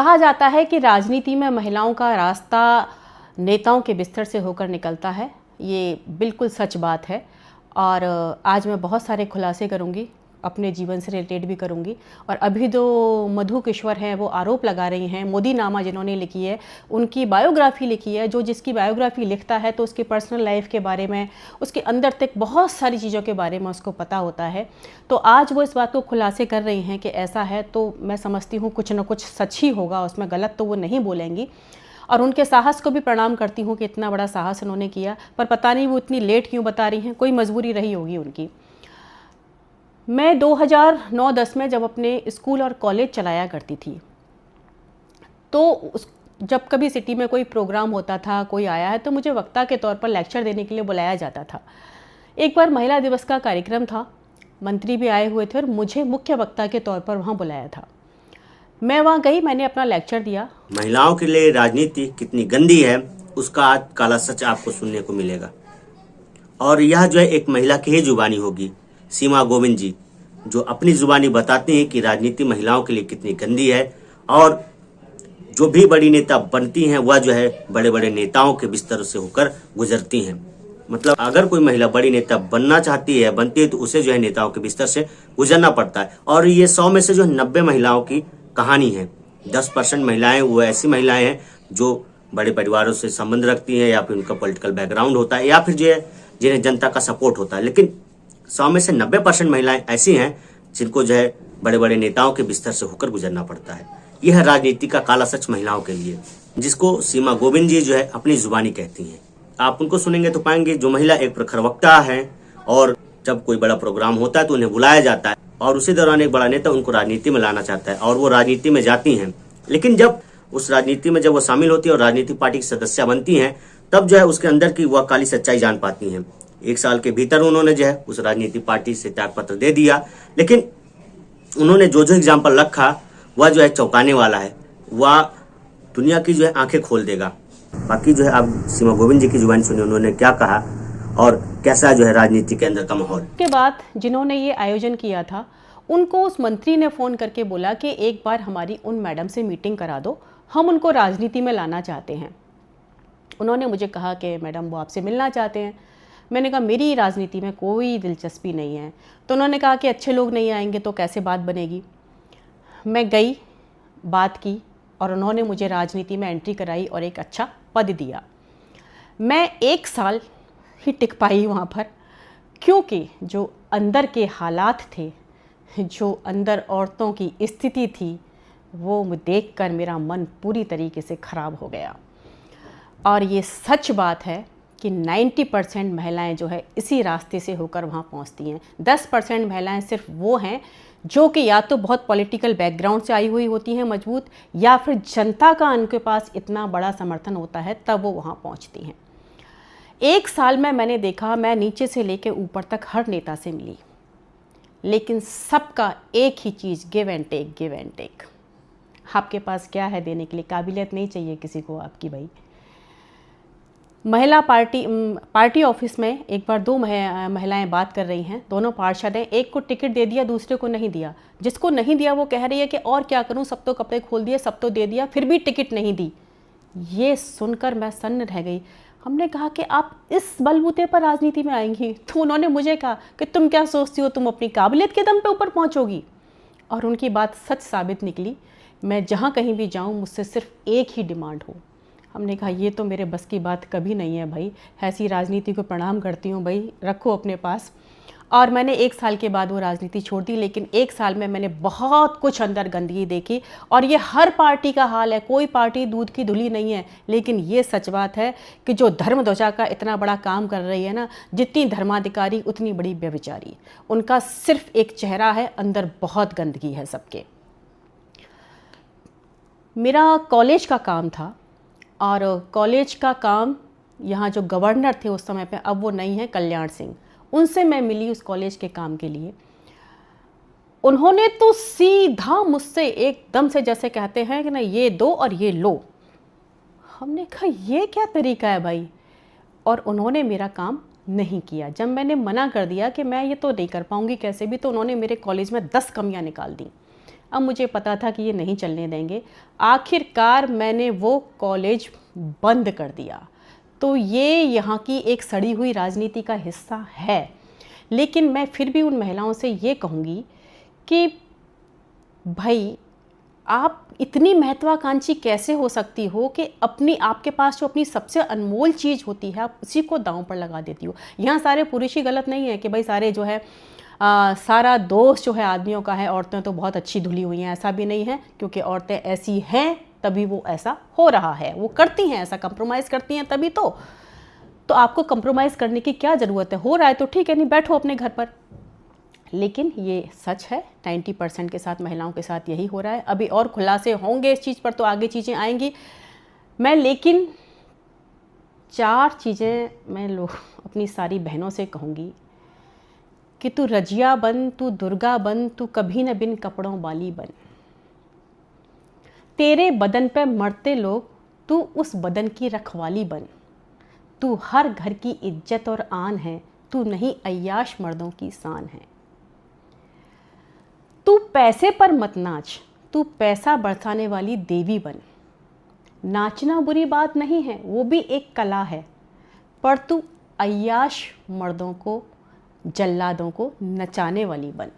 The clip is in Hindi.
कहा जाता है कि राजनीति में महिलाओं का रास्ता नेताओं के बिस्तर से होकर निकलता है। ये बिल्कुल सच बात है और आज मैं बहुत सारे खुलासे करूंगी, अपने जीवन से रिलेटेड भी करूंगी। और अभी जो मधु किश्वर हैं वो आरोप लगा रही हैं, मोदी नामा जिन्होंने लिखी है, उनकी बायोग्राफी लिखी है। जो जिसकी बायोग्राफी लिखता है तो उसकी पर्सनल लाइफ के बारे में, उसके अंदर तक बहुत सारी चीज़ों के बारे में उसको पता होता है। तो आज वो इस बात को खुलासे कर रही हैं कि ऐसा है, तो मैं समझती हूँ कुछ ना कुछ सच ही होगा, उसमें गलत तो वो नहीं बोलेंगी। और उनके साहस को भी प्रणाम करती हूँ कि इतना बड़ा साहस उन्होंने किया, पर पता नहीं वो इतनी लेट क्यों बता रही हैं, कोई मजबूरी रही होगी उनकी। मैं 2009-10 में जब अपने स्कूल और कॉलेज चलाया करती थी, तो जब कभी सिटी में कोई प्रोग्राम होता था, कोई आया है, तो मुझे वक्ता के तौर पर लेक्चर देने के लिए बुलाया जाता था। एक बार महिला दिवस का कार्यक्रम था, मंत्री भी आए हुए थे और मुझे मुख्य वक्ता के तौर पर वहाँ बुलाया था। मैं वहाँ गई, मैंने अपना लेक्चर दिया। महिलाओं के लिए राजनीति कितनी गंदी है उसका आज काला सच आपको सुनने को मिलेगा। और यह जो है एक महिला की ही जुबानी होगी, सीमा गोविंद जी, जो अपनी जुबानी बताती हैं कि राजनीति महिलाओं के लिए कितनी गंदी है। और जो भी बड़ी नेता बनती हैं वह जो है बड़े बड़े नेताओं के बिस्तर से होकर गुजरती हैं। मतलब अगर कोई महिला बड़ी नेता बनना चाहती है, बनती है, तो उसे जो है नेताओं के बिस्तर से गुजरना पड़ता है। और ये 100 में से जो 90 महिलाओं की कहानी है। 10% महिलाएं वो ऐसी महिलाएं हैं जो बड़े परिवारों से संबंध रखती हैं, या फिर उनका पॉलिटिकल बैकग्राउंड होता है, या फिर जो है जिन्हें जनता का सपोर्ट होता है। लेकिन 100 में से 90% महिलाएं ऐसी हैं जिनको जो है बड़े बड़े नेताओं के बिस्तर से होकर गुजरना पड़ता है। यह है राजनीति का काला सच महिलाओं के लिए, जिसको सीमा गोविंद जी जो है अपनी जुबानी कहती हैं। आप उनको सुनेंगे तो पाएंगे जो महिला एक प्रखर वक्ता है, और जब कोई बड़ा प्रोग्राम होता है तो उन्हें बुलाया जाता है, और उसी दौरान एक बड़ा नेता उनको राजनीति में लाना चाहता है और वो राजनीति में जाती हैं। लेकिन जब उस राजनीति में जब वो शामिल होती है और राजनीतिक पार्टी की सदस्य बनती हैं, तब जो है उसके अंदर की वह काली सच्चाई जान पाती हैं। 1 साल के भीतर उन्होंने जो है उस राजनीतिक पार्टी से त्यागपत्र दे दिया। लेकिन उन्होंने जो जो एग्जाम्पल रखा वह जो है चौंकाने वाला है, वह दुनिया की जो है आंखें खोल देगा। बाकी जो है आप सीमा गोविंद जी की जुबान सुनिए, उन्होंने क्या कहा और कैसा जो है राजनीति के अंदर का माहौल। के बाद जिन्होंने ये आयोजन किया था उनको उस मंत्री ने फ़ोन करके बोला कि एक बार हमारी उन मैडम से मीटिंग करा दो, हम उनको राजनीति में लाना चाहते हैं। उन्होंने मुझे कहा कि मैडम वो आपसे मिलना चाहते हैं। मैंने कहा मेरी राजनीति में कोई दिलचस्पी नहीं है। तो उन्होंने कहा कि अच्छे लोग नहीं आएंगे तो कैसे बात बनेगी। मैं गई, बात की और उन्होंने मुझे राजनीति में एंट्री कराई और एक अच्छा पद दिया। मैं 1 साल ही टिक पाई वहाँ पर, क्योंकि जो अंदर के हालात थे, जो अंदर औरतों की स्थिति थी, वो देखकर मेरा मन पूरी तरीके से ख़राब हो गया। और ये सच बात है कि 90% महिलाएं जो है इसी रास्ते से होकर वहाँ पहुँचती हैं। 10% महिलाएं सिर्फ वो हैं जो कि या तो बहुत पॉलिटिकल बैकग्राउंड से आई हुई होती हैं मजबूत, या फिर जनता का उनके पास इतना बड़ा समर्थन होता है तब वो वहाँ पहुँचती हैं। 1 साल में मैंने देखा, मैं नीचे से लेकर ऊपर तक हर नेता से मिली, लेकिन सबका एक ही चीज़, give and take, give and take. आपके पास क्या है देने के लिए? काबिलियत नहीं चाहिए किसी को आपकी भाई। महिला पार्टी ऑफिस में एक बार 2 महिलाएं बात कर रही हैं, दोनों पार्षद हैं। एक को टिकट दे दिया, दूसरे को नहीं दिया। जिसको नहीं दिया वो कह रही है कि और क्या करूं, सब तो कपड़े खोल दिए, सब तो दे दिया, फिर भी टिकट नहीं दी। ये सुनकर मैं सन्न रह गई। हमने कहा कि आप इस बलबूते पर राजनीति में आएंगी? तो उन्होंने मुझे कहा कि तुम क्या सोचती हो, तुम अपनी काबिलियत के दम पे ऊपर पहुंचोगी? और उनकी बात सच साबित निकली। मैं जहाँ कहीं भी जाऊँ मुझसे सिर्फ एक ही डिमांड हो। हमने कहा ये तो मेरे बस की बात कभी नहीं है भाई, ऐसी राजनीति को प्रणाम करती हूँ भाई, रखो अपने पास। और मैंने 1 साल के बाद वो राजनीति छोड़ दी। लेकिन 1 साल में मैंने बहुत कुछ अंदर गंदगी देखी, और ये हर पार्टी का हाल है, कोई पार्टी दूध की धुली नहीं है। लेकिन ये सच बात है कि जो धर्म ध्वजा का इतना बड़ा काम कर रही है ना, जितनी धर्माधिकारी उतनी बड़ी व्यभिचारी। उनका सिर्फ एक चेहरा है, अंदर बहुत गंदगी है सबके। मेरा कॉलेज का काम था, और कॉलेज का काम यहाँ जो गवर्नर थे उस समय पे, अब वो नहीं है, कल्याण सिंह, उनसे मैं मिली उस कॉलेज के काम के लिए। उन्होंने तो सीधा मुझसे एकदम से, जैसे कहते हैं कि ना, ये दो और ये लो। हमने कहा ये क्या तरीका है भाई? और उन्होंने मेरा काम नहीं किया। जब मैंने मना कर दिया कि मैं ये तो नहीं कर पाऊंगी कैसे भी, तो उन्होंने मेरे कॉलेज में 10 कमियां निकाल दी। अब मुझे पता था कि ये नहीं चलने देंगे। आखिरकार मैंने वो कॉलेज बंद कर दिया। तो ये यहाँ की एक सड़ी हुई राजनीति का हिस्सा है। लेकिन मैं फिर भी उन महिलाओं से ये कहूँगी कि भाई, आप इतनी महत्वाकांक्षी कैसे हो सकती हो कि आपके पास जो अपनी सबसे अनमोल चीज़ होती है आप उसी को दांव पर लगा देती हो। यहाँ सारे पुरुष ही गलत नहीं है कि भाई सारे जो है सारा दोष जो है आदमियों का है, औरतें तो बहुत अच्छी धुली हुई हैं, ऐसा भी नहीं है। क्योंकि औरतें ऐसी हैं तभी वो ऐसा हो रहा है, वो करती हैं ऐसा, कंप्रोमाइज़ करती हैं तभी तो आपको कंप्रोमाइज़ करने की क्या ज़रूरत है? हो रहा है तो ठीक है, नहीं बैठो अपने घर पर। लेकिन ये सच है, 90% के साथ महिलाओं के साथ यही हो रहा है। अभी और खुलासे होंगे इस चीज़ पर तो आगे चीज़ें आएंगी। लेकिन 4 चीज़ें मैं अपनी सारी बहनों से कहूँगी कि तू रजिया बन, तू दुर्गा बन, तू कभी न बिन कपड़ों वाली बन। तेरे बदन पे मरते लोग, तू उस बदन की रखवाली बन। तू हर घर की इज्जत और आन है, तू नहीं अय्याश मर्दों की शान है। तू पैसे पर मत नाच, तू पैसा बरसाने वाली देवी बन। नाचना बुरी बात नहीं है, वो भी एक कला है, पर तू अय्याश मर्दों को, जल्लादों को नचाने वाली बन।